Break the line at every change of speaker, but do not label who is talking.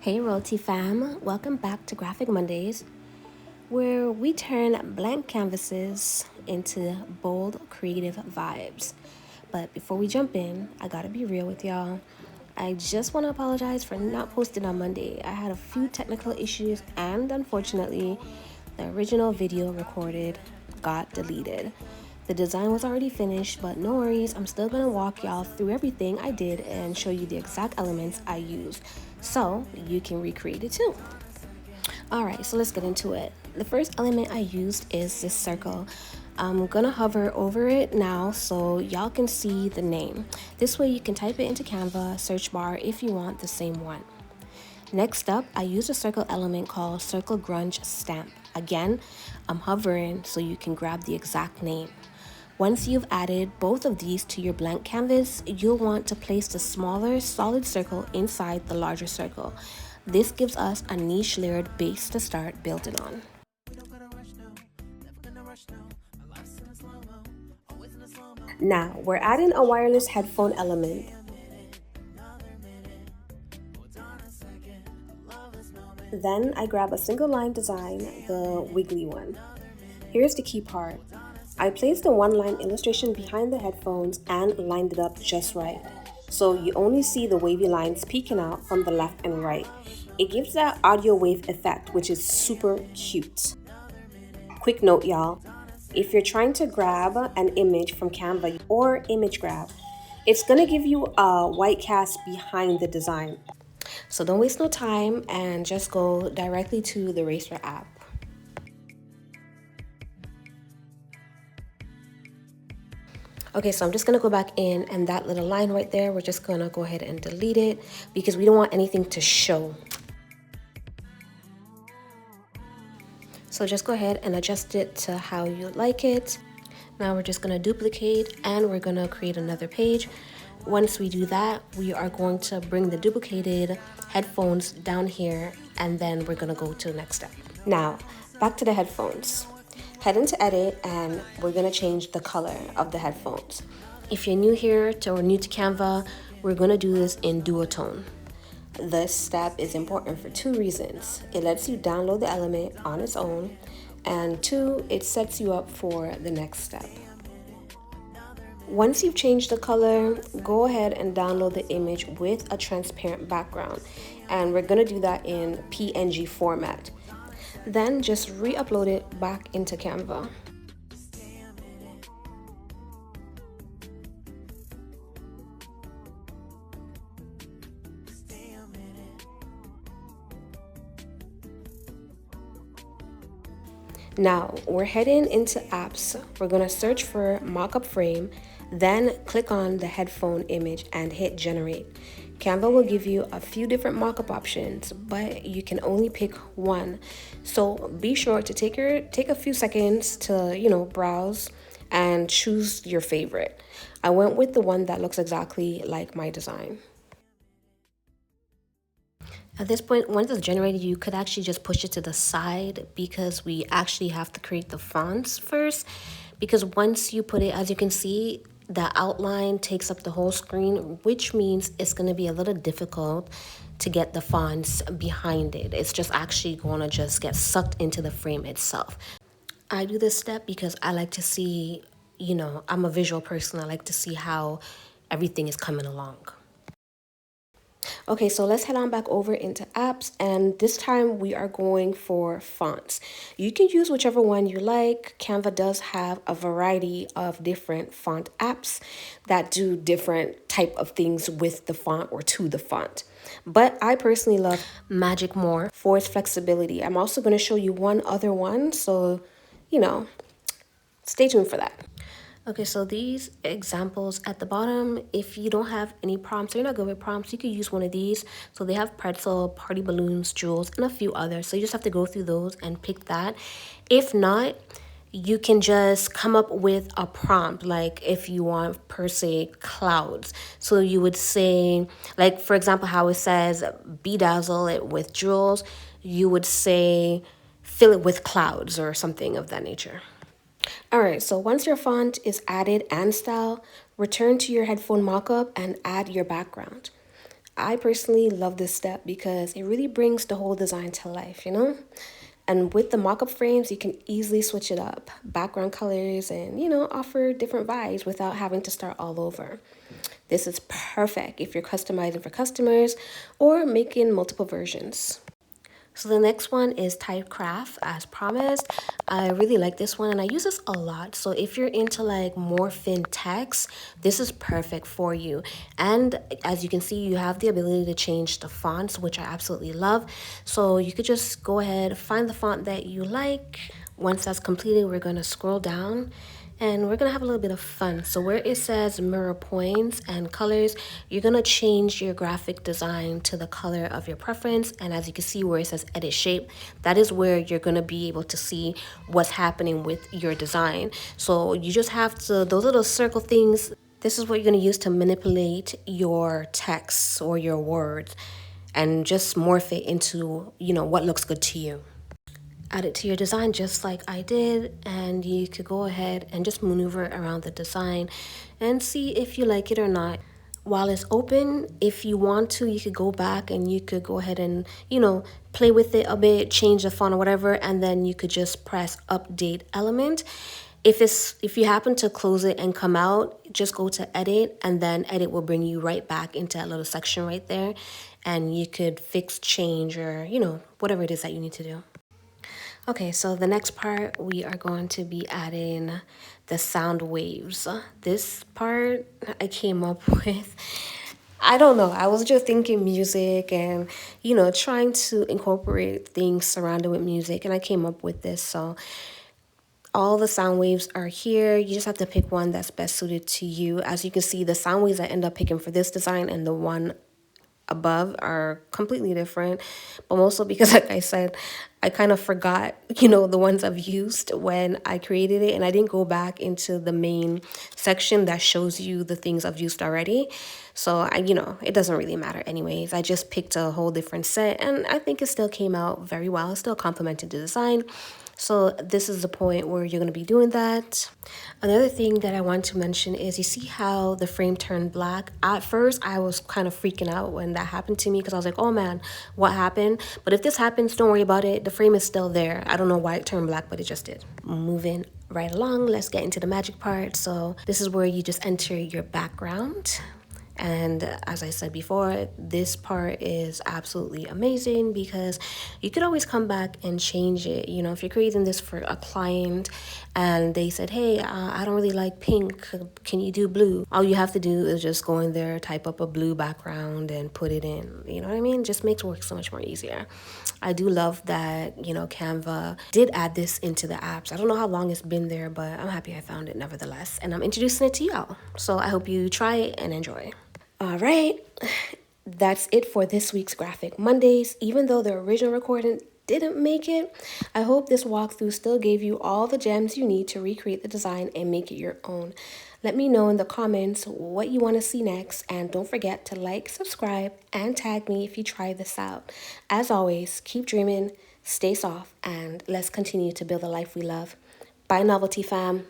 Hey Royalty fam, welcome back to Graphic Mondays, where we turn blank canvases into bold creative vibes. But before we jump in, I gotta be real with y'all. I just want to apologize for not posting on Monday. I had a few technical issues, and unfortunately, the original video recorded got deleted. The design was already finished, but no worries, I'm still gonna walk y'all through everything I did and show you the exact elements I used so you can recreate it too. Alright, so let's get into it. The first element I used is this circle. I'm gonna hover over it now so y'all can see the name. This way you can type it into Canva search bar if you want the same one. Next up, I use a circle element called Circle Grunge Stamp. Again, I'm hovering so you can grab the exact name. Once you've added both of these to your blank canvas, you'll want to place the smaller solid circle inside the larger circle. This gives us a niche layered base to start building on. Now, we're adding a wireless headphone element. Then I grab a single line design, the wiggly one. Here's the key part. I placed the one line illustration behind the headphones and lined it up just right. So you only see the wavy lines peeking out from the left and right. It gives that audio wave effect, which is super cute. Quick note, y'all. If you're trying to grab an image from Canva or image grab, it's gonna give you a white cast behind the design. So don't waste no time and just go directly to the Eraser app. Okay, so I'm just gonna go back in, and that little line right there, we're just gonna go ahead and delete it because we don't want anything to show. So just go ahead and adjust it to how you like it. Now we're just gonna duplicate and we're gonna create another page. Once we do that, we are going to bring the duplicated headphones down here, and then we're gonna go to the next step. Now, back to the headphones. Head into edit and we're gonna change the color of the headphones. If you're new here or new to Canva, we're gonna do this in duotone. This step is important for two reasons. It lets you download the element on its own, and two, it sets you up for the next step. Once you've changed the color, go ahead and download the image with a transparent background, and we're gonna do that in PNG format. Then just re-upload it back into Canva. Now we're heading into apps. We're gonna search for Mockup frame, then click on the headphone image and hit generate. Canva will give you a few different mockup options, but you can only pick one. So be sure to take a few seconds to, browse and choose your favorite. I went with the one that looks exactly like my design. At this point, once it's generated, you could actually just push it to the side because we actually have to create the fonts first. Because once you put it, as you can see, the outline takes up the whole screen, which means it's going to be a little difficult to get the fonts behind it. It's just actually going to just get sucked into the frame itself. I do this step because I like to see, I'm a visual person. I like to see how everything is coming along. Okay, so let's head on back over into apps, and this time we are going for fonts. You can use whichever one you like. Canva does have a variety of different font apps that do different type of things with the font or to the font. But I personally love Magic more for its flexibility. I'm also going to show you one other one, so, stay tuned for that. Okay, so these examples at the bottom, if you don't have any prompts or you're not good with prompts, you could use one of these. So they have pretzel, party balloons, jewels, and a few others. So you just have to go through those and pick that. If not, you can just come up with a prompt, like if you want, per se, clouds. So you would say, like, for example, how it says, bedazzle it with jewels, you would say, fill it with clouds or something of that nature. All right, so once your font is added and style, return to your headphone mockup and add your background. I personally love this step because it really brings the whole design to life, you know? And with the mock-up frames, you can easily switch it up, background colors, and, offer different vibes without having to start all over. This is perfect if you're customizing for customers or making multiple versions. So the next one is TypeCraft, as promised. I really like this one and I use this a lot. So if you're into like more thin text, this is perfect for you. And as you can see, you have the ability to change the fonts, which I absolutely love. So you could just go ahead, find the font that you like. Once that's completed, we're gonna scroll down and we're gonna have a little bit of fun. So where it says mirror points and colors, you're gonna change your graphic design to the color of your preference. And as you can see where it says edit shape, that is where you're gonna be able to see what's happening with your design. So you just have to, those little circle things, this is what you're gonna use to manipulate your text or your words and just morph it into, what looks good to you. Add it to your design just like I did, and you could go ahead and just maneuver around the design and see if you like it or not. While it's open, if you want to, you could go back and you could go ahead and, play with it a bit, change the font or whatever, and then you could just press update element. If you happen to close it and come out, just go to edit, and then edit will bring you right back into that little section right there, and you could fix, change, or whatever it is that you need to do. Okay, so the next part, we are going to be adding the sound waves. This part I came up with, I don't know, I was just thinking music and, trying to incorporate things surrounded with music, and I came up with this. So all the sound waves are here. You just have to pick one that's best suited to you. As you can see, the sound waves I end up picking for this design and the one above are completely different, but mostly because like I said, I kind of forgot the ones I've used when I created it, and I didn't go back into the main section that shows you the things I've used already. So it doesn't really matter anyways. I just picked a whole different set and I think it still came out very well. It still complemented the design. So this is the point where you're going to be doing that. Another thing that I want to mention is, you see how the frame turned black? At first, I was kind of freaking out when that happened to me because I was like, oh man, what happened? But if this happens, don't worry about it. The frame is still there. I don't know why it turned black, but it just did. Moving right along, let's get into the magic part. So this is where you just enter your background. And as I said before, this part is absolutely amazing because you could always come back and change it. If you're creating this for a client and they said, hey, I don't really like pink, can you do blue? All you have to do is just go in there, type up a blue background and put it in. You know what I mean? Just makes work so much more easier. I do love that, Canva did add this into the apps. I don't know how long it's been there, but I'm happy I found it nevertheless. And I'm introducing it to y'all. So I hope you try it and enjoy. All right, that's it for this week's Graphic Mondays. Even though the original recording didn't make it, I hope this walkthrough still gave you all the gems you need to recreate the design and make it your own. Let me know in the comments what you want to see next, and don't forget to like, subscribe, and tag me if you try this out. As always, keep dreaming, stay soft, and let's continue to build the life we love. Bye, Novelty fam.